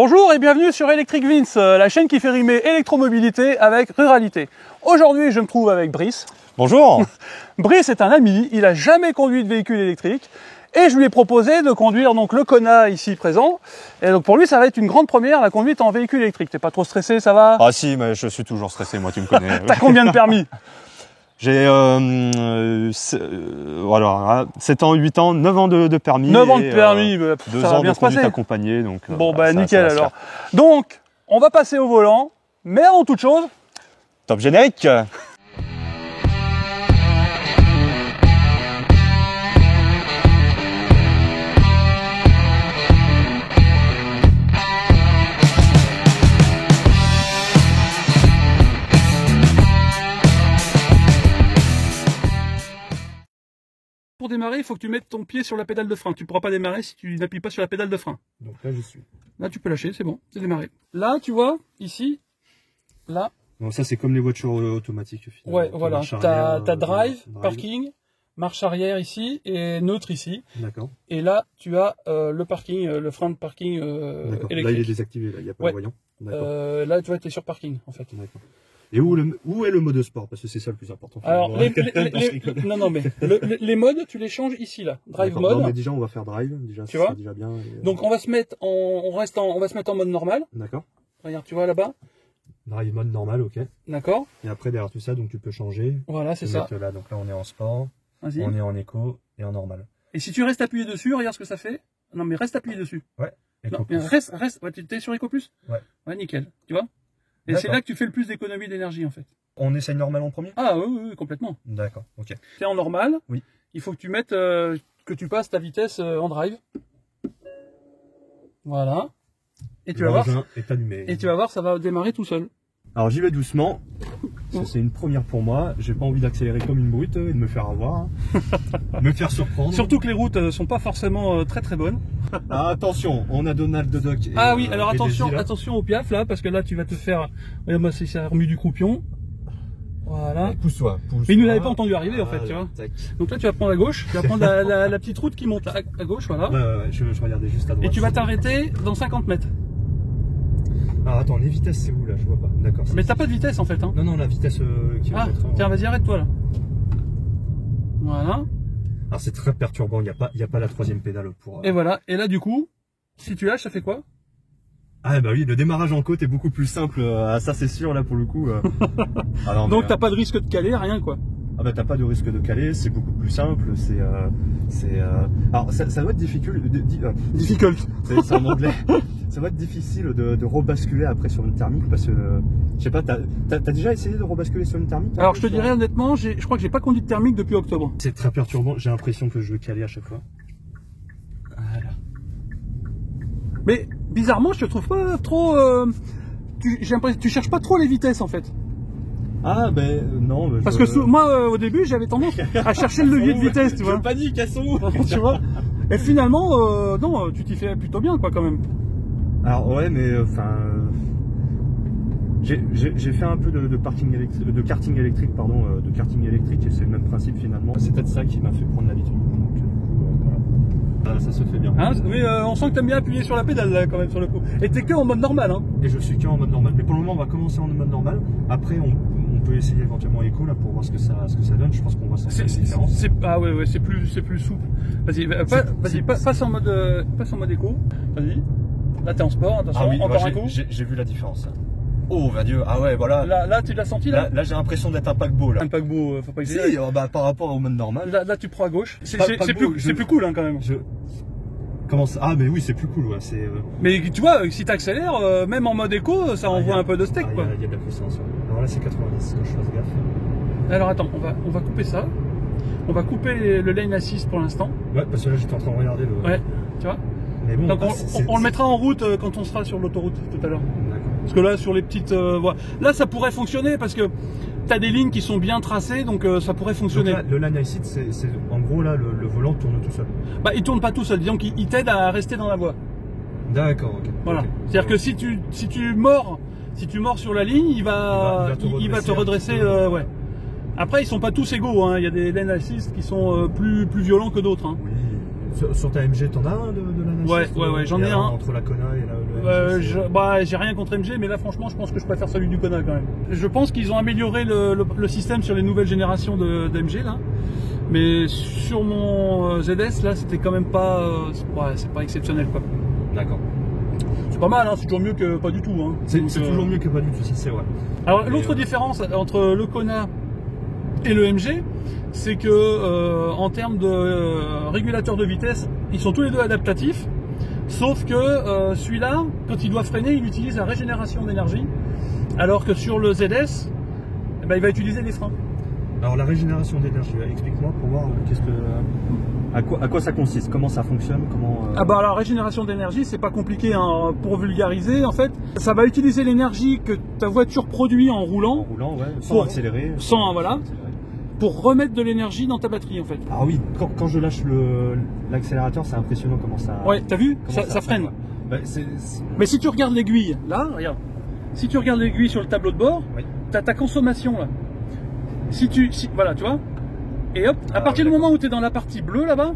Bonjour et bienvenue sur Electric Vince, la chaîne qui fait rimer électromobilité avec ruralité. Aujourd'hui, je me trouve avec Brice. Bonjour. Brice est un ami, il n'a jamais conduit de véhicule électrique et je lui ai proposé de conduire donc le Kona ici présent. Et donc pour lui, ça va être une grande première, la conduite en véhicule électrique. T'es pas trop stressé, ça va? Ah si, mais je suis toujours stressé, moi tu me connais. T'as combien de permis? J'ai voilà, 7 ans, 8 ans, 9 ans de permis. 9 ans de permis, 2 ça va ans bien de se passer. conduite accompagnée. Donc, Bon voilà, bah nickel va se alors. faire. Donc, on va passer au volant, mais avant toute chose, Top générique. pour démarrer, il faut que tu mettes ton pied sur la pédale de frein. Tu ne pourras pas démarrer si tu n'appuies pas sur la pédale de frein. Donc là je suis. Là, tu peux lâcher, c'est bon, c'est démarré. Là, tu vois, ici, là. Donc ça c'est comme les voitures automatiques. Ouais, voilà. Tu as drive, parking, marche arrière ici et neutre ici. D'accord. Et là, tu as le parking, le frein de parking électrique. Là il est désactivé, là il n'y a pas ouais. le voyant. Là, tu vois, tu es sur parking en fait. D'accord. Et où est le mode sport? Parce que c'est ça le plus important. Alors, non, mais les modes, tu les changes ici, là. Drive mode. Non, mais déjà, on va faire drive. Déjà, tu vois déjà bien. Donc, on va se mettre en mode normal. D'accord. Regarde, tu vois là-bas. Drive mode normal, ok. D'accord. Et après, derrière tout ça, donc tu peux changer. Voilà, c'est ça. Là, donc là, on est en sport. Vas-y. On est en éco et en normal. Et si tu restes appuyé dessus, regarde ce que ça fait. Non, mais reste appuyé dessus. Ouais. Non, mais reste. Ouais, tu es sur Eco Plus? Ouais. Ouais, nickel. Tu vois? Et c'est là que tu fais le plus d'économie d'énergie, en fait. On essaye normal en premier? Ah oui, complètement. D'accord, ok. Tu es en normal. Oui. Il faut que tu mettes, que tu passes ta vitesse en drive. Voilà. Et tu vas voir. Est allumé. Et tu vas voir, ça va démarrer tout seul. Alors j'y vais doucement. Ça, c'est une première pour moi. J'ai pas envie d'accélérer comme une brute et de me faire avoir. Me faire surprendre. Surtout que les routes sont pas forcément très bonnes. Ah, attention, on a Donald Duck. Et, ah oui, alors et attention, Daisy, attention au piaf là, parce que là tu vas te faire. Regarde-moi, c'est ça remue du croupion. Voilà. Pousse-toi. Mais il ne l'avait pas entendu arriver en fait, tu vois. Tac. Donc là tu vas prendre à gauche, tu vas prendre la petite route qui monte à gauche, voilà. Ouais, je regardais juste à droite. Et tu vas t'arrêter dans 50 mètres. Alors attends, les vitesses c'est où là? Je vois pas. D'accord. Mais t'as pas de vitesse en fait, hein. Non, la vitesse qui va être. Tiens, vas-y, arrête-toi là. Voilà. Alors c'est très perturbant, il n'y a pas la troisième pédale pour... Et voilà, et là du coup, si tu lâches, ça fait quoi? Ah bah oui, le démarrage en côte est beaucoup plus simple, ça c'est sûr là pour le coup. Alors, donc t'as pas de risque de caler, rien quoi. Ah bah t'as pas de risque de caler, c'est beaucoup plus simple, alors ça va être difficile, c'est en anglais, ça va être difficile de rebasculer après sur une thermique parce que, je sais pas, t'as déjà essayé de rebasculer sur une thermique? Alors je te dirais honnêtement, je crois que j'ai pas conduit de thermique depuis octobre. C'est très perturbant, j'ai l'impression que je veux caler à chaque fois. Voilà. Mais bizarrement, je te trouve pas trop, j'ai l'impression que tu cherches pas trop les vitesses en fait. Ah ben non. Parce que moi au début j'avais tendance à chercher le levier de vitesse, tu vois. Je panique, elles sont où? Tu vois. Et finalement non, tu t'y fais plutôt bien quoi quand même. Alors ouais, mais enfin j'ai fait un peu de karting électrique, et c'est le même principe finalement. C'est peut-être ça qui m'a fait prendre l'habitude. Donc du coup voilà. Ça se fait bien. Hein, oui, on sent que t'aimes bien appuyer sur la pédale là quand même sur le coup. Et t'es que en mode normal hein. Et je suis que en mode normal. Mais pour le moment on va commencer en mode normal. Après on peut essayer éventuellement éco là pour voir ce que ça donne. Je pense qu'on va sentir la différence. Ah ouais, c'est plus souple. Vas-y, passe en mode éco. Vas-y. Là t'es en sport, attention, encore un coup. J'ai vu la différence. Oh va Dieu, ah ouais voilà. Là tu l'as senti là. Là j'ai l'impression d'être un paquebot là. Un paquebot, faut pas exagérer. Si, par rapport au mode normal. Là tu prends à gauche. C'est plus cool hein quand même. Comment ça? Ah mais oui c'est plus cool ouais. Mais tu vois, si t'accélères, même en mode éco, ça envoie un peu de steak quoi. Il y a de la puissance. Ouais. Alors là c'est 90, que je fasse gaffe. Alors attends, on va couper ça. On va couper le lane assist pour l'instant. Ouais parce que là j'étais en train de regarder le... Ouais, tu vois. Mais bon, donc on le mettra en route quand on sera sur l'autoroute tout à l'heure. Parce que là sur les petites voies, là ça pourrait fonctionner parce que tu as des lignes qui sont bien tracées donc ça pourrait fonctionner. Donc là, le lane assist c'est en gros là le volant tourne tout seul. Bah il tourne pas tout seul, disons qu'il t'aide à rester dans la voie. D'accord, ok. Voilà. C'est-à-dire que si tu mords sur la ligne, il va te redresser ouais. Après ils sont pas tous égaux hein. Il y a des lane assist qui sont plus violents que d'autres hein. Oui. Sur ta MG t'en as un de lane Ouais, j'en ai un. Entre la Kona et le MG. J'ai rien contre MG, mais là franchement je pense que je préfère celui du Kona quand même. Je pense qu'ils ont amélioré le système sur les nouvelles générations d'MG là. Mais sur mon ZS là c'était quand même pas c'est pas exceptionnel quoi. D'accord. C'est pas mal, hein, c'est toujours mieux que pas du tout. Hein. C'est toujours mieux que pas du tout, si c'est vrai. Alors l'autre différence entre le Kona et le MG, c'est que en termes de régulateur de vitesse, ils sont tous les deux adaptatifs. Sauf que celui-là, quand il doit freiner, il utilise la régénération d'énergie, alors que sur le ZS, eh ben, il va utiliser les freins. Alors la régénération d'énergie, explique-moi pour voir à quoi ça consiste, comment ça fonctionne, comment. La régénération d'énergie, c'est pas compliqué hein, pour vulgariser. En fait, ça va utiliser l'énergie que ta voiture produit en roulant. En roulant, ouais, sans accélérer. Pour remettre de l'énergie dans ta batterie en fait. Ah oui, quand je lâche l'accélérateur, c'est impressionnant comment ça. Ouais, t'as vu, ça freine. Ouais. Bah, Mais si tu regardes l'aiguille, là, regarde. Si tu regardes l'aiguille sur le tableau de bord, oui. T'as ta consommation là. Voilà, tu vois. Et hop, à partir du moment où tu es dans la partie bleue là-bas,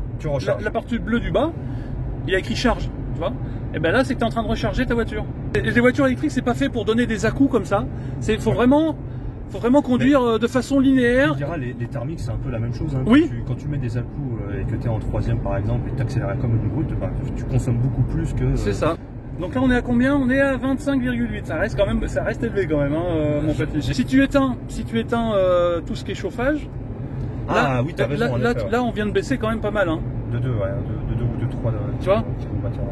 la partie bleue du bas, il y a écrit charge, tu vois. Et ben là, c'est que tu es en train de recharger ta voiture. Les voitures électriques, c'est pas fait pour donner des à-coups comme ça. Faut vraiment conduire de façon linéaire. Tu diras, les thermiques, c'est un peu la même chose. Hein. Oui. Quand tu mets des à-coups et que tu es en troisième par exemple et que tu accélères comme une brute, tu consommes beaucoup plus que. C'est ça. Donc là on est à combien? On est à 25,8. Ça reste élevé quand même, hein, mon petit. Si tu éteins tout ce qui est chauffage, oui, t'as raison. Là on vient de baisser quand même pas mal. Hein. De 2 ou de 3. Tu vois.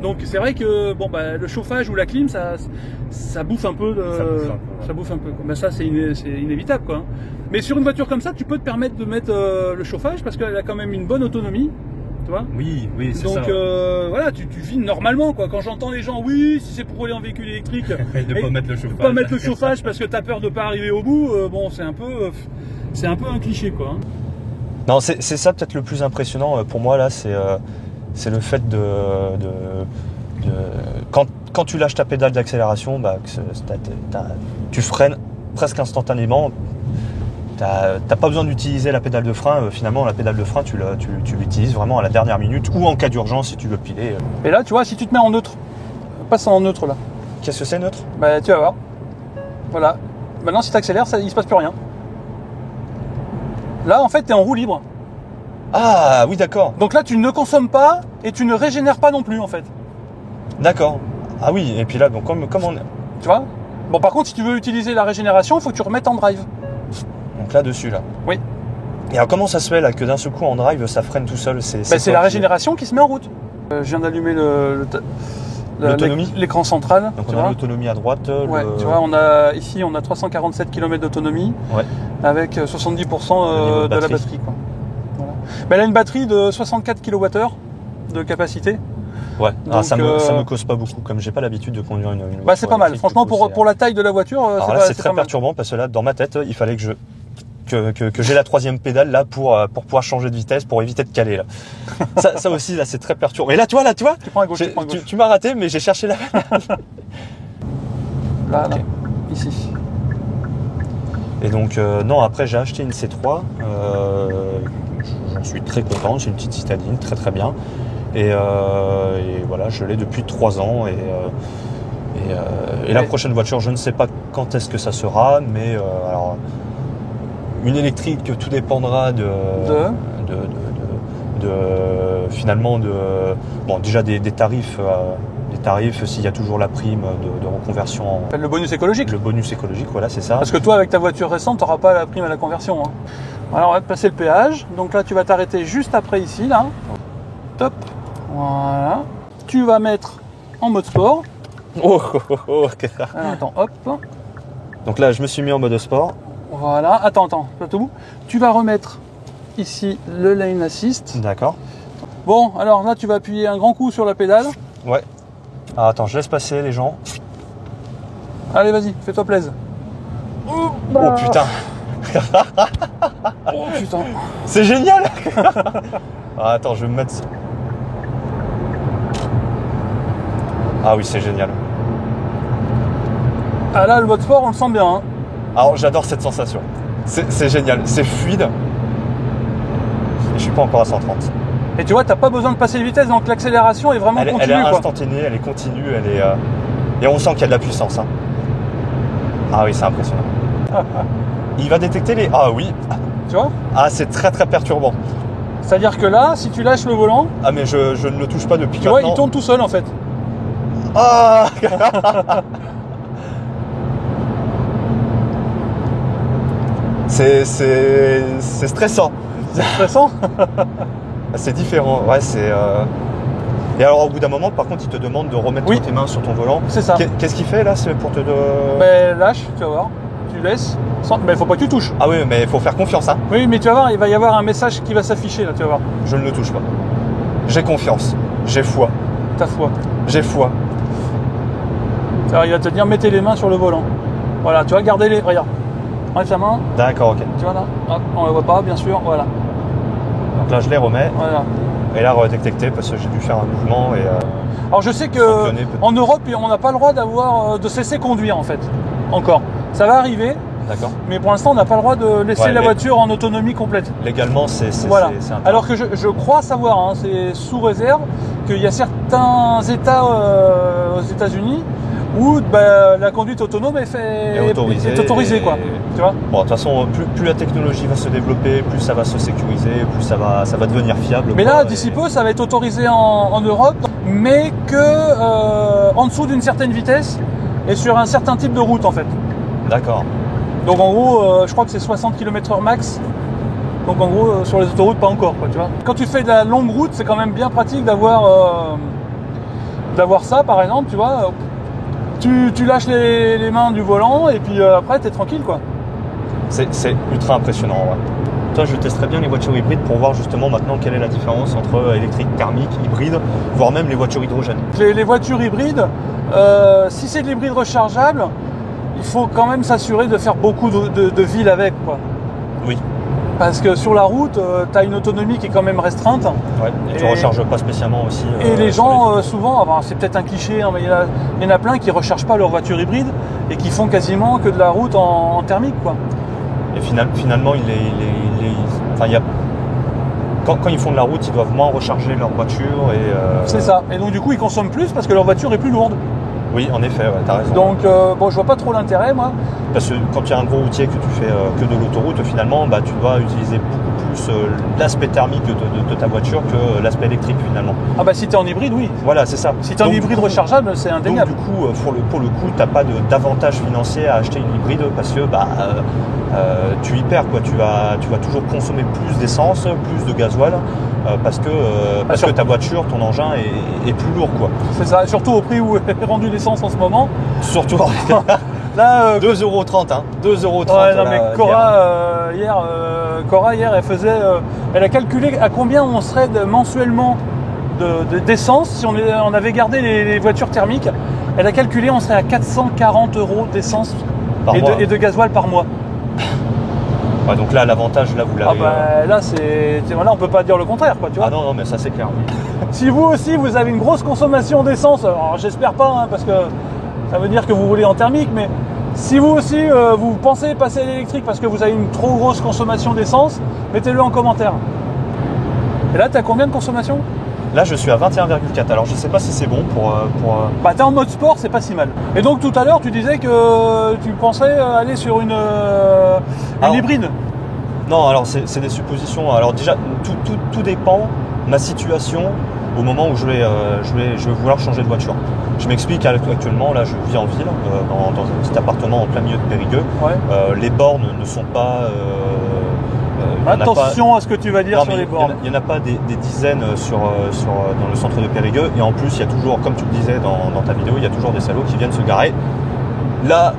Donc c'est vrai que le chauffage ou la clim, ça bouffe un peu. Ça bouffe un peu. Ben, ça c'est inévitable quoi. Mais sur une voiture comme ça, tu peux te permettre de mettre le chauffage parce qu'elle a quand même une bonne autonomie. Tu vois. Oui, c'est ça. Donc voilà, tu vis normalement quoi. Quand j'entends les gens, oui, si c'est pour rouler en véhicule électrique, de pas mettre le chauffage. Pas mettre le chauffage parce que t'as peur de pas arriver au bout. C'est un peu un cliché quoi. Hein. Non, c'est ça peut-être le plus impressionnant pour moi là, c'est le fait quand tu lâches ta pédale d'accélération, tu freines presque instantanément. T'as pas besoin d'utiliser la pédale de frein. Finalement, la pédale de frein, tu l'utilises vraiment à la dernière minute ou en cas d'urgence si tu veux piler. Et là, tu vois, si tu te mets en neutre, passe en neutre là. Qu'est-ce que c'est neutre? Bah, tu vas voir. Voilà. Maintenant, si tu accélères, il se passe plus rien. Là, en fait, tu es en roue libre. Ah, oui, d'accord. Donc là, tu ne consommes pas et tu ne régénères pas non plus, en fait. D'accord. Ah oui, et puis là, donc comme on... Tu vois? Bon, par contre, si tu veux utiliser la régénération, il faut que tu remettes en drive. Donc là-dessus, là. Oui. Et alors, comment ça se fait, là, que d'un seul coup, en drive, ça freine tout seul? C'est la régénération qui se met en route. Je viens d'allumer l'autonomie, l'écran central. Donc on a l'autonomie à droite. Ouais, tu vois, ici on a 347 km d'autonomie, ouais, avec 70% de la batterie. Quoi. Voilà. Mais elle a une batterie de 64 kWh de capacité. Ouais. Donc, ça me cause pas beaucoup, comme j'ai pas l'habitude de conduire une voiture. C'est pas mal. Franchement, pour la taille de la voiture, c'est très perturbant parce que là, dans ma tête, il fallait que j'ai la troisième pédale là pour pouvoir changer de vitesse, pour éviter de caler là. ça aussi là c'est très perturbant. Et là tu vois, tu prends à gauche, tu m'as raté, mais j'ai cherché la là, ici. Et donc non, après j'ai acheté une C3, j'en suis très content, j'ai une petite citadine, très très bien. Et voilà, je l'ai depuis 3 ans et la prochaine voiture, je ne sais pas quand est-ce que ça sera, mais alors une électrique, tout dépendra finalement déjà des tarifs, s'il y a toujours la prime de reconversion. Le bonus écologique. Le bonus écologique, voilà, c'est ça. Parce que toi, avec ta voiture récente, tu n'auras pas la prime à la conversion. Hein. Alors, on va te passer le péage. Donc là, tu vas t'arrêter juste après ici, là. Top. Voilà. Tu vas mettre en mode sport. Ok. Attends, hop. Donc là, je me suis mis en mode sport. Voilà, attends, pas tout. Tu vas remettre ici le lane assist. D'accord. Bon, alors là, tu vas appuyer un grand coup sur la pédale. Ouais. Alors, attends, je laisse passer les gens. Allez, vas-y, fais-toi plaisir. Oh putain. Oh putain. C'est génial. Attends, je vais me mettre... Ah oui, c'est génial. Ah là, le mode sport, on le sent bien. Hein. Alors j'adore cette sensation, c'est génial, c'est fluide. Et je suis pas encore à 130. Et tu vois, t'as pas besoin de passer les vitesses, donc l'accélération est vraiment Elle continue. est quoi. instantanée, elle est continue, et on sent qu'il y a de la puissance. Hein. Ah oui, c'est impressionnant. Il va détecter les... Ah oui. Tu vois? Ah, c'est très très perturbant. C'est-à-dire que là, si tu lâches le volant, Ah mais je ne le touche pas depuis tu vois, maintenant. il tourne tout seul en fait. Ah c'est stressant. C'est stressant. C'est différent. Ouais, c'est... Et alors au bout d'un moment, par contre, il te demande de remettre Oui. tes mains sur ton volant. C'est ça. Qu'est-ce qu'il fait là? C'est pour te... Ben lâche, tu vas voir. Tu laisses. Mais il faut pas que tu touches. Ah oui, mais il faut faire confiance. Hein. Oui, mais tu vas voir, il va y avoir un message qui va s'afficher là, tu vas voir. Je ne le touche pas. J'ai confiance. J'ai foi. Ta foi. J'ai foi. Alors, il va te dire mettez les mains sur le volant. Voilà, tu vas garder les. Regarde. Enlève ta main, D'accord, ok. tu vois là. Hop, on le voit pas, bien sûr. Voilà. Donc là, je les remets. Voilà. Et là, redétecté parce que j'ai dû faire un mouvement et... Alors je sais que Sanctionné, peut-être. en Europe, on n'a pas le droit d'avoir de cesser conduire en fait. Encore. Ça va arriver, D'accord. mais pour l'instant, on n'a pas le droit de laisser Ouais, la mais- voiture en autonomie complète. Légalement, c'est Voilà. interdit. Alors que je crois savoir, hein, c'est sous réserve, qu'il y a certains États aux États-Unis où bah, la conduite autonome est autorisée, quoi. Tu vois. Bon, de toute façon, plus la technologie va se développer, plus ça va se sécuriser, plus ça va devenir fiable. Mais quoi, là, et- d'ici peu, ça va être autorisé en Europe, mais que en dessous d'une certaine vitesse et sur un certain type de route, en fait. D'accord. Donc en gros, je crois que c'est 60 km/h max. Donc en gros, sur les autoroutes, pas encore, quoi, tu vois. Quand tu fais de la longue route, c'est quand même bien pratique d'avoir ça, par exemple, tu vois. Tu lâches les mains du volant et puis après, t'es tranquille, quoi. C'est ultra impressionnant, ouais. Toi, je testerais bien les voitures hybrides pour voir justement maintenant quelle est la différence entre électrique, thermique, hybride, voire même les voitures hydrogène. Les voitures hybrides, si c'est de l'hybride rechargeable, il faut quand même s'assurer de faire beaucoup de villes avec, quoi. Oui. Parce que sur la route, tu as une autonomie qui est quand même restreinte. Ouais. Et tu Et- recharges pas spécialement aussi. Et les sur gens, souvent, enfin, c'est peut-être un cliché, hein, mais il y en a plein qui ne rechargent pas leur voiture hybride et qui font quasiment que de la route en thermique, quoi. Et finalement, enfin, il y a... quand ils font de la route, ils doivent moins recharger leur voiture. C'est ça. Et donc, du coup, ils consomment plus parce que leur voiture est plus lourde. Oui, en effet, ouais, t'as raison. Donc, bon, je vois pas trop l'intérêt, moi. Parce que quand il y a un gros routier que tu fais que de l'autoroute, finalement, bah, tu dois utiliser beaucoup plus l'aspect thermique de ta voiture que l'aspect électrique, finalement. Ah bah, si tu es en hybride, oui. Voilà, c'est ça. Si tu es en Donc, hybride rechargeable, c'est donc, indéniable. du coup, pour le coup, t'as pas d'avantage financier à acheter une hybride parce que bah, tu y perds, quoi. Tu vas toujours consommer plus d'essence, plus de gasoil parce que ta voiture, ton engin est plus lourd, quoi. C'est ça, surtout au prix où est rendue l'essence en ce moment. Surtout Là, 2,30 €, hein. 2,30 €. ouais, non, mais là, Cora, hier, elle a calculé à combien on serait mensuellement d'essence si on avait gardé les voitures thermiques. Elle a calculé, on serait à 440 € d'essence Par mois. et de gasoil par mois. Ouais, donc là, l'avantage, là, vous Ah l'avez. bah, là, voilà, on peut pas dire le contraire, quoi, tu vois. Ah non, mais ça, c'est clair. Si vous aussi, vous avez une grosse consommation d'essence, alors j'espère pas, hein, parce que ça veut dire que vous roulez en thermique, mais si vous aussi, vous pensez passer à l'électrique parce que vous avez une trop grosse consommation d'essence, mettez-le en commentaire. Et là, tu as combien de consommation? Là, je suis à 21,4. Alors, je sais pas si c'est bon pour Bah, t'es en mode sport, c'est pas si mal. Et donc, tout à l'heure, tu disais que tu pensais aller sur une Alors, hybride. Non, alors c'est des suppositions. Alors déjà, tout dépend de ma situation au moment où je vais vouloir changer de voiture. Je m'explique, actuellement, là, je vis en ville, dans un petit appartement en plein milieu de Périgueux. Ouais. Les bornes ne sont pas... il y en a Attention à ce que tu vas dire Non, sur mais les bornes. il n'y en a pas des dizaines dans le centre de Périgueux. Et en plus, il y a toujours, comme tu le disais dans ta vidéo, il y a toujours des salauds qui viennent se garer là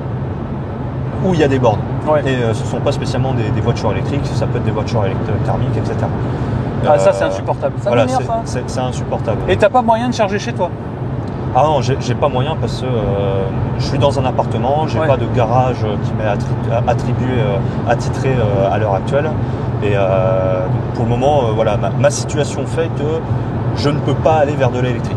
où il y a des bornes. Ouais. Et ce ne sont pas spécialement des voitures électriques, ça peut être des voitures thermiques, etc. Ah, ça, c'est insupportable. Ça Voilà, m'énerve, ça. c'est insupportable. Et t'as pas moyen de charger chez toi? Ah non, j'ai pas moyen parce que je suis dans un appartement, j'ai Ouais. pas de garage qui m'est attitré à l'heure actuelle. Et donc pour le moment, voilà, ma situation fait que je ne peux pas aller vers de l'électrique.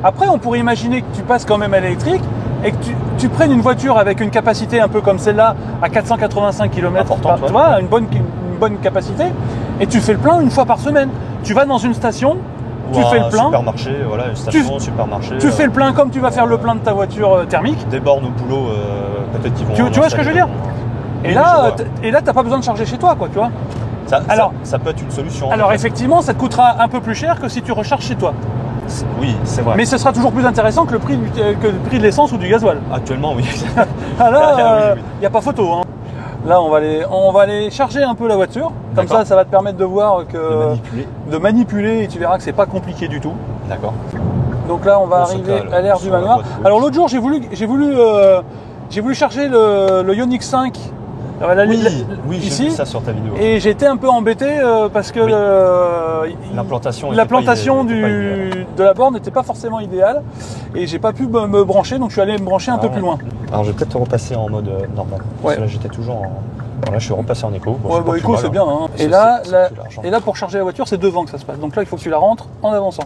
Après, on pourrait imaginer que tu passes quand même à l'électrique et que tu prennes une voiture avec une capacité un peu comme celle-là à 485 km, Importante, ouais. tu vois, une bonne capacité, et tu fais le plein une fois par semaine. tu vas dans une station, Ou tu fais le plein, supermarché, voilà, une station, supermarché. tu fais le plein comme tu vas faire le plein de ta voiture thermique. Des bornes au boulot, peut-être qu'ils vont. Tu vois ce que je veux dire? Oui, Et là, t'as pas besoin de charger chez toi, quoi, tu vois. Ça peut être une solution. Alors effectivement, ça te coûtera un peu plus cher que si tu recharges chez toi. Oui, c'est vrai. Mais ce sera toujours plus intéressant que le prix de l'essence ou du gasoil. Actuellement, oui. Ah là, oui. y a pas photo. Hein. Là, on va aller charger un peu la voiture. Comme ça va te permettre de voir de manipuler et tu verras que c'est pas compliqué du tout. D'accord. Donc là, on va arriver à l'ère du manoir. Alors l'autre jour, j'ai voulu charger le Ioniq 5. Oui, j'ai ici, vu ça sur ta vidéo. Et j'ai été un peu embêté parce que l'implantation de la borne n'était pas forcément idéale et j'ai pas pu me brancher, donc je suis allé me brancher un peu plus loin. Alors je vais peut-être repasser en mode normal. Parce que là j'étais toujours en. Bon, là je suis repassé en éco. Bon, ouais, éco c'est bien. Hein. Et là pour charger la voiture c'est devant que ça se passe. Donc là il faut que tu la rentres en avançant.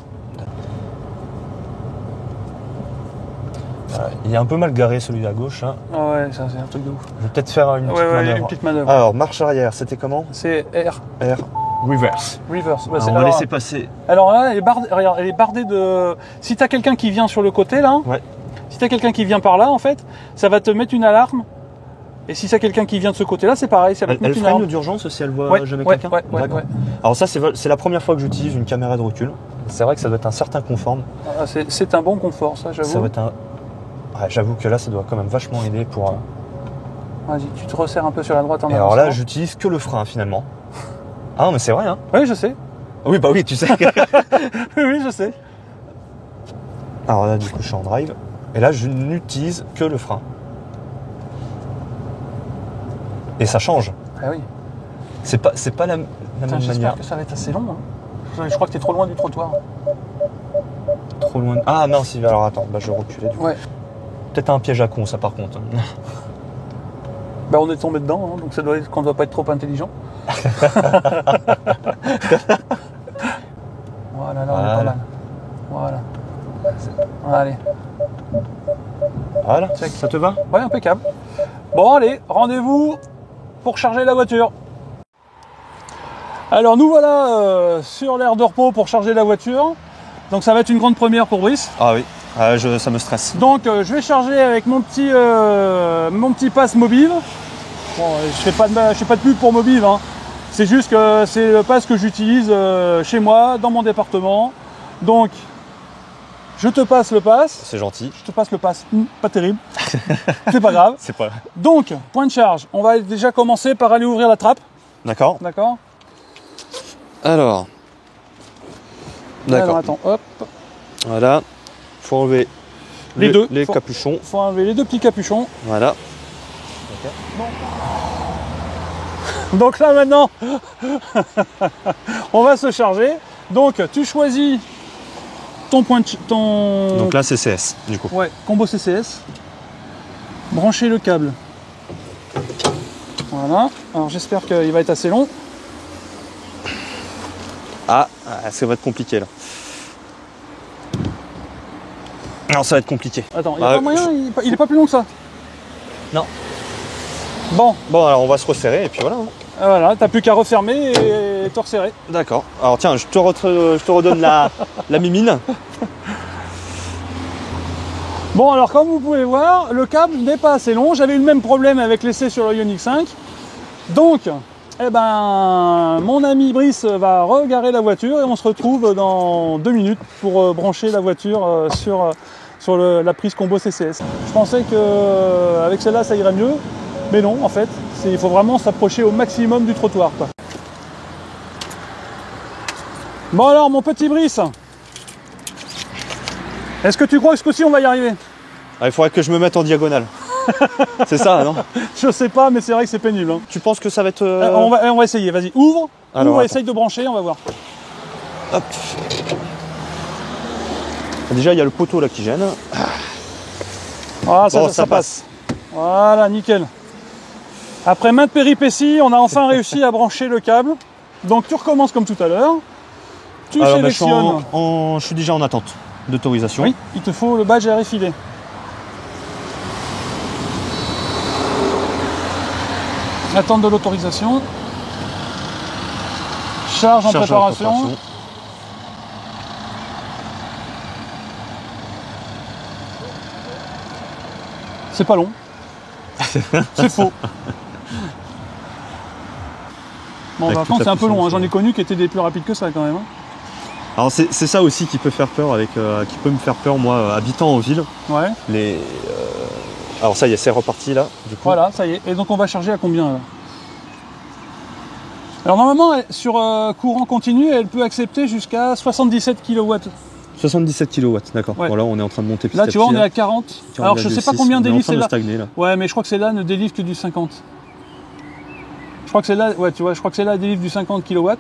Il est un peu mal garé celui à gauche. Hein. Ah ouais, ça c'est un truc de ouf. Je vais peut-être faire une petite manœuvre. Alors, marche arrière, c'était comment? C'est R. R. Reverse. Reverse. On va laisser passer. Alors là, elle est bardée de... Si tu as quelqu'un qui vient sur le côté là, si tu as quelqu'un qui vient par là en fait, ça va te mettre une alarme. Et si c'est quelqu'un qui vient de ce côté-là, c'est pareil, ça va te mettre une alarme. Elle freine d'urgence si elle voit jamais quelqu'un. Ouais. Alors ça, c'est la première fois que j'utilise une caméra de recul. C'est vrai que ça doit être un certain confort. Ah, c'est un bon confort, ça, j'avoue. Ça doit être un... Ouais, j'avoue que là, ça doit quand même vachement aider pour... Vas-y, tu te resserres un peu sur la droite en avançant. Alors là, j'utilise que le frein, finalement. Ah non, mais c'est vrai, hein. Oui, je sais. Oui, bah oui, tu sais. Oui, je sais. Alors là, du coup, je suis en drive. Et là, je n'utilise que le frein. Et ça change. Ah oui. C'est pas la même manière. J'espère que ça va être assez long. Hein. Je crois que tu es trop loin du trottoir. Trop loin. Ah mince, alors attends, bah, je vais reculer du coup. Ouais. Peut-être un piège à con, ça par contre. Bah, on est tombé dedans, hein, donc ça doit être qu'on ne doit pas être trop intelligent. Voilà, là, on est pas mal. Voilà. Allez. Voilà, ça te va? Ouais, impeccable. Bon, allez, rendez-vous pour charger la voiture. Alors, nous voilà sur l'aire de repos pour charger la voiture. Donc, ça va être une grande première pour Brice. Ah oui, ça me stresse. Donc, je vais charger avec mon petit pass mobile. Bon, je fais pas de pub pour mobile, hein. C'est juste que c'est le pass que j'utilise chez moi, dans mon département. Donc, je te passe le pass. C'est gentil. Je te passe le pass. Pas terrible. C'est pas grave. C'est pas. Donc, point de charge. On va déjà commencer par aller ouvrir la trappe. D'accord. D'accord. Alors. D'accord. Alors, attends, hop. Voilà. Faut enlever les capuchons. Faut enlever les deux petits capuchons. Voilà. Okay. Bon. Donc là maintenant, on va se charger. Donc tu choisis ton point de Donc là CCS du coup. Ouais, combo CCS. Brancher le câble. Voilà. Alors j'espère qu'il va être assez long. Ah, ça va être compliqué là. Non, ça va être compliqué. Attends, il n'y a pas moyen, il est pas plus long que ça. Non. Bon, alors on va se resserrer et puis voilà. Voilà, t'as plus qu'à refermer et te resserrer. D'accord. Alors tiens, je te redonne la mimine. Bon, alors comme vous pouvez voir, le câble n'est pas assez long. J'avais eu le même problème avec l'essai sur le Ioniq 5. Donc, eh ben, mon ami Brice va regarer la voiture et on se retrouve dans 2 minutes pour brancher la voiture sur la prise combo CCS. Je pensais qu'avec celle-là, ça irait mieux. Mais non, en fait, il faut vraiment s'approcher au maximum du trottoir, quoi. Bon alors, mon petit Brice, est-ce que tu crois que ce coup-ci, on va y arriver? Il faudrait que je me mette en diagonale. C'est ça, non? Je sais pas, mais c'est vrai que c'est pénible. Hein. Tu penses que ça va être... on va essayer, vas-y, ouvre, alors, essaye de brancher, on va voir. Hop. Déjà, il y a le poteau là qui gêne. Ah, ça passe. Voilà, nickel. Après maintes péripéties, on a enfin réussi à brancher le câble. Donc tu recommences comme tout à l'heure. Tu sélectionnes. Je suis déjà en attente d'autorisation. Oui, il te faut le badge à refiler. Attente de l'autorisation. Charge en préparation. C'est pas long. C'est faux. Bon, Avec par toute contre, la c'est un peu long. puissance, J'en ai connu qui étaient des plus rapides que ça quand même. Alors c'est ça aussi qui peut faire peur qui peut me faire peur moi, habitant en ville. Ouais. Alors ça y est, c'est reparti là. Du coup. Voilà, ça y est. Et donc on va charger à combien là? Alors normalement, sur courant continu, elle peut accepter jusqu'à 77 kW. 77 kW, d'accord. Ouais. Voilà, on est en train de monter petit Là, à tu vois, petit, on est à 40. Alors je sais pas 42,6. combien On est en délivre train de celle-là. stagner là. Ouais, mais je crois que celle-là ne délivre que du 50. Je crois que celle-là, ouais, tu vois, je crois que celle-là délivre du 50 kW.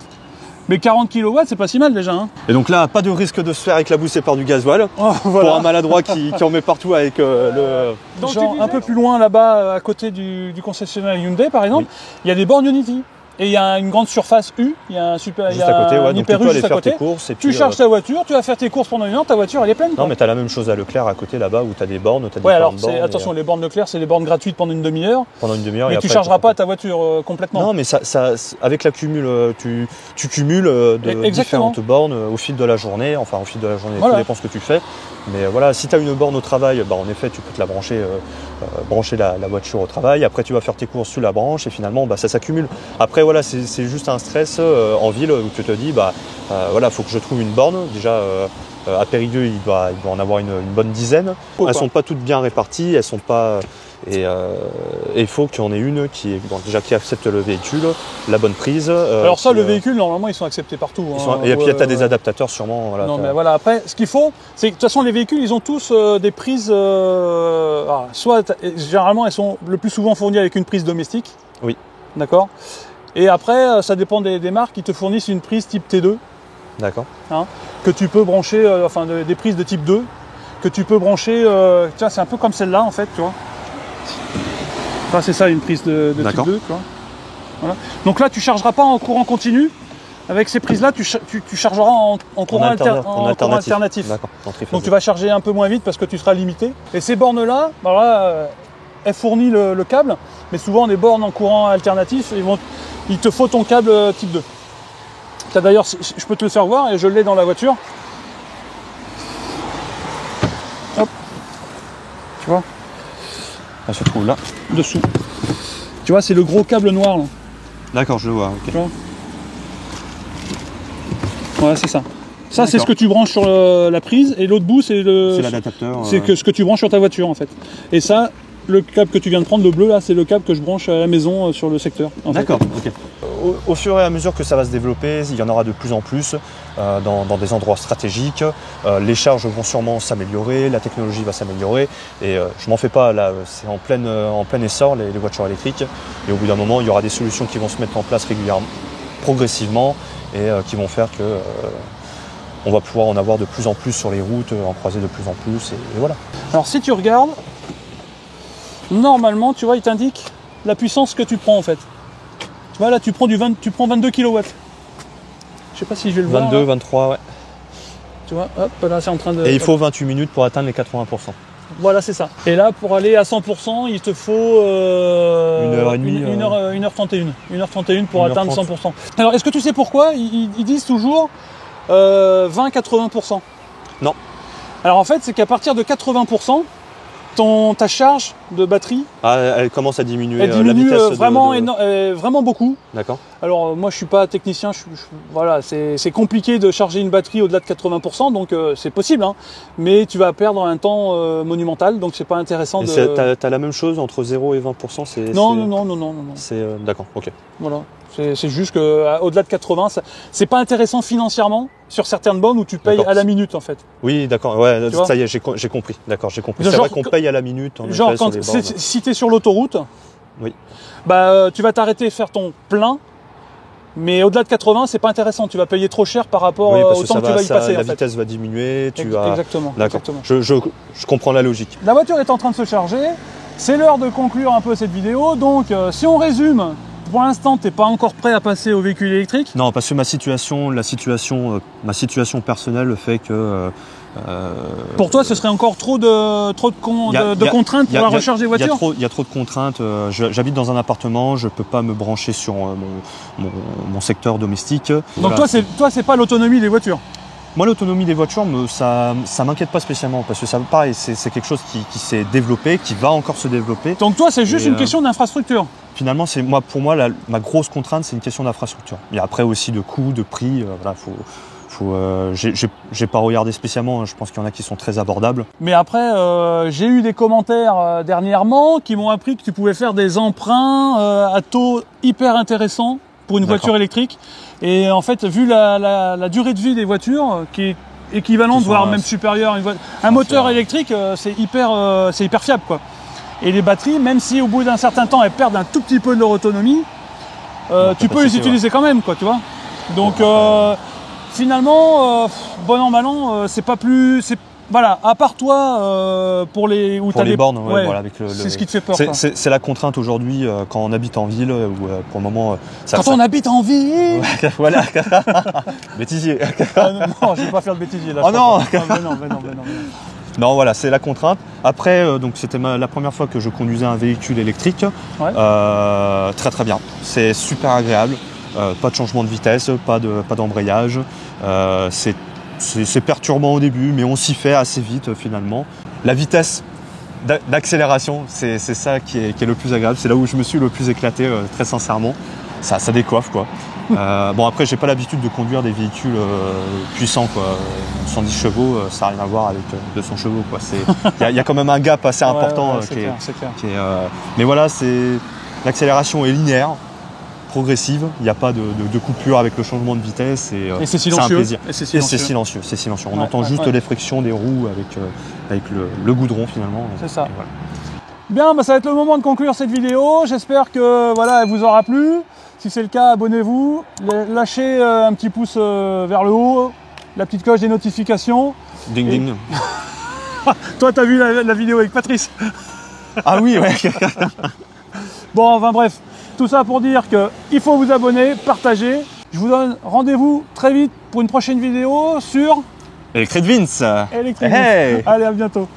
Mais 40 kW, c'est pas si mal déjà. Hein. Et donc là, pas de risque de se faire éclabousser par du gasoil. Oh, voilà. Pour un maladroit qui en met partout avec le... Genre, un peu plus loin là-bas, à côté du concessionnaire Hyundai par exemple, il y a des bornes Unity. Et il y a une grande surface U, il y a un super, Juste à côté, ouais, un donc hyper tu peux U aller juste à faire côté. tes courses. Et Tu puis, charges ta voiture, tu vas faire tes courses pendant une heure, ta voiture elle est pleine. Non, Quoi. mais t'as la même chose à Leclerc à côté là-bas où t'as des bornes, t'as Ouais, alors différentes bornes. attention, les bornes Leclerc, c'est les bornes gratuites pendant une demi-heure. Pendant une demi-heure. Mais tu chargeras pas ta voiture complètement. Non, mais ça, avec la cumule, tu cumules de différentes bornes au fil de la journée. Enfin, au fil de la journée, voilà. Tout dépend ce que tu fais. Mais voilà, si tu as une borne au travail, bah, en effet, tu peux te la brancher, brancher la voiture au travail. Après, tu vas faire tes courses, tu la branches et finalement, bah, ça s'accumule. Après, voilà, c'est juste un stress en ville où tu te dis, bah, voilà, faut que je trouve une borne. Déjà, à Périgueux, il doit en avoir une bonne dizaine. Elles sont pas toutes bien réparties, elles sont pas. Et il faut qu'il y en ait une qui accepte le véhicule, la bonne prise. Alors ça, le véhicule, normalement, ils sont acceptés partout. Et puis tu as des adaptateurs sûrement. Voilà, non, mais voilà, après, ce qu'il faut, c'est que de toute façon, les véhicules, ils ont tous des prises. Généralement, elles sont le plus souvent fournies avec une prise domestique. Oui. D'accord. Et après, ça dépend des marques qui te fournissent une prise type T2. D'accord. Hein, que tu peux brancher, des prises de type 2, que tu peux brancher. Tiens, c'est un peu comme celle-là, en fait, tu vois. Enfin, c'est ça, une prise de type 2, tu vois. Voilà. Donc là, tu ne chargeras pas en courant continu. Avec ces prises-là, tu chargeras en courant alternatif. D'accord. Donc tu vas charger un peu moins vite parce que tu seras limité. Et ces bornes-là, elles fournissent le câble, mais souvent des bornes en courant alternatif, il te faut ton câble type 2. D'ailleurs, je peux te le faire voir et je l'ai dans la voiture. Hop. Tu vois ? Elle se trouve là. Dessous. Tu vois, c'est le gros câble noir là. D'accord, je le vois. Okay. Tu vois ? Voilà, c'est ça. Ça, c'est ce que tu branches sur la prise et l'autre bout, c'est l'adaptateur. C'est ce que tu branches sur ta voiture en fait. Et ça, le câble que tu viens de prendre, le bleu là, c'est le câble que je branche à la maison sur le secteur. D'accord, ok. Au fur et à mesure que ça va se développer, il y en aura de plus en plus dans des endroits stratégiques. Les charges vont sûrement s'améliorer, la technologie va s'améliorer. Et je m'en fais pas, là, c'est en plein essor les voitures électriques. Et au bout d'un moment, il y aura des solutions qui vont se mettre en place régulièrement, progressivement, et qui vont faire que on va pouvoir en avoir de plus en plus sur les routes, en croiser de plus en plus, et voilà. Alors si tu regardes, normalement, tu vois, il t'indique la puissance que tu prends en fait. Tu vois là, tu prends 22 kW. Je sais pas si je vais le voir. 22, 23, ouais. Tu vois, hop, là c'est en train de... Et il faut 28 minutes pour atteindre les 80%. Voilà, c'est ça. Et là, pour aller à 100%, il te faut 1h31. 1h31 pour atteindre 100%. Alors, est-ce que tu sais pourquoi ils disent toujours 20-80%? Non. Alors en fait, c'est qu'à partir de 80%, ta charge de batterie, elle commence à diminuer. Elle diminue la vitesse vraiment beaucoup. D'accord. Alors moi je suis pas technicien, voilà, c'est compliqué de charger une batterie au-delà de 80%, donc c'est possible, hein, mais tu vas perdre un temps monumental, donc c'est pas intéressant. T'as la même chose entre 0 et 20%? Non. C'est d'accord, ok. Voilà. C'est juste qu'au-delà de 80, c'est pas intéressant financièrement sur certaines bornes où tu payes à la minute en fait. Oui, d'accord, ouais, ça y est, j'ai compris. D'accord, j'ai compris. C'est vrai qu'on paye à la minute. Genre, si tu es sur l'autoroute, oui. Tu vas t'arrêter faire ton plein, mais au-delà de 80, c'est pas intéressant. Tu vas payer trop cher par rapport au temps que tu vas y passer. La vitesse va diminuer. Exactement. Je comprends la logique. La voiture est en train de se charger. C'est l'heure de conclure un peu cette vidéo. Donc, si on résume. Pour l'instant, tu n'es pas encore prêt à passer au véhicule électrique? Non, parce que ma situation personnelle fait que... pour toi, ce serait encore trop de contraintes pour la recharge des voitures? Il y a trop de contraintes. J'habite dans un appartement, je ne peux pas me brancher sur mon secteur domestique. Donc toi, c'est pas l'autonomie des voitures? Moi, l'autonomie des voitures, ça m'inquiète pas spécialement parce que ça, pareil, c'est quelque chose qui s'est développé, qui va encore se développer. Donc toi, c'est juste Et, une question d'infrastructure. Finalement, pour moi, ma grosse contrainte, c'est une question d'infrastructure. Et après aussi de coût, de prix. Voilà, j'ai pas regardé spécialement. Je pense qu'il y en a qui sont très abordables. Mais après, j'ai eu des commentaires dernièrement qui m'ont appris que tu pouvais faire des emprunts à taux hyper intéressants pour une voiture électrique. Et en fait, vu la durée de vie des voitures, qui est équivalente, voire même supérieure à un moteur électrique, c'est hyper fiable, quoi. Et les batteries, même si au bout d'un certain temps elles perdent un tout petit peu de leur autonomie, tu peux les utiliser quand même, quoi, tu vois. Donc finalement, bon an mal an, c'est pas plus, voilà, à part toi pour les pour les bornes, ouais, voilà, avec c'est ce qui te fait peur. C'est la contrainte aujourd'hui quand on habite en ville ou pour le moment. On habite en ville. Ouais, voilà. Bêtisier. Non, je vais pas faire de bêtisier là. Oh non. Mais non. Non, voilà, c'est la contrainte. Après, donc c'était la première fois que je conduisais un véhicule électrique. Ouais. Très très bien. C'est super agréable. Pas de changement de vitesse, pas d'embrayage. C'est perturbant au début, mais on s'y fait assez vite finalement. La vitesse d'accélération, c'est ça qui est le plus agréable. C'est là où je me suis le plus éclaté, très sincèrement. Ça décoiffe, quoi. Bon, après, j'ai pas l'habitude de conduire des véhicules puissants, quoi. 110 chevaux, ça n'a rien à voir avec 200 chevaux, quoi. Il y a quand même un gap assez important. C'est clair. Mais voilà, l'accélération est linéaire, progressive. Il n'y a pas de coupure avec le changement de vitesse. Et c'est silencieux. C'est un plaisir. Et c'est silencieux. On entend juste les frictions des roues avec le goudron, finalement. C'est ça. Voilà. Bien, bah, ça va être le moment de conclure cette vidéo. J'espère que voilà, elle vous aura plu. Si c'est le cas, abonnez-vous. Lâchez un petit pouce vers le haut, la petite cloche des notifications. Ding ding. Toi, t'as vu la vidéo avec Patrice? Ah oui, ouais. Bon, enfin bref, tout ça pour dire qu'il faut vous abonner, partager. Je vous donne rendez-vous très vite pour une prochaine vidéo sur Electric Vince. Electric Vince. Allez, à bientôt.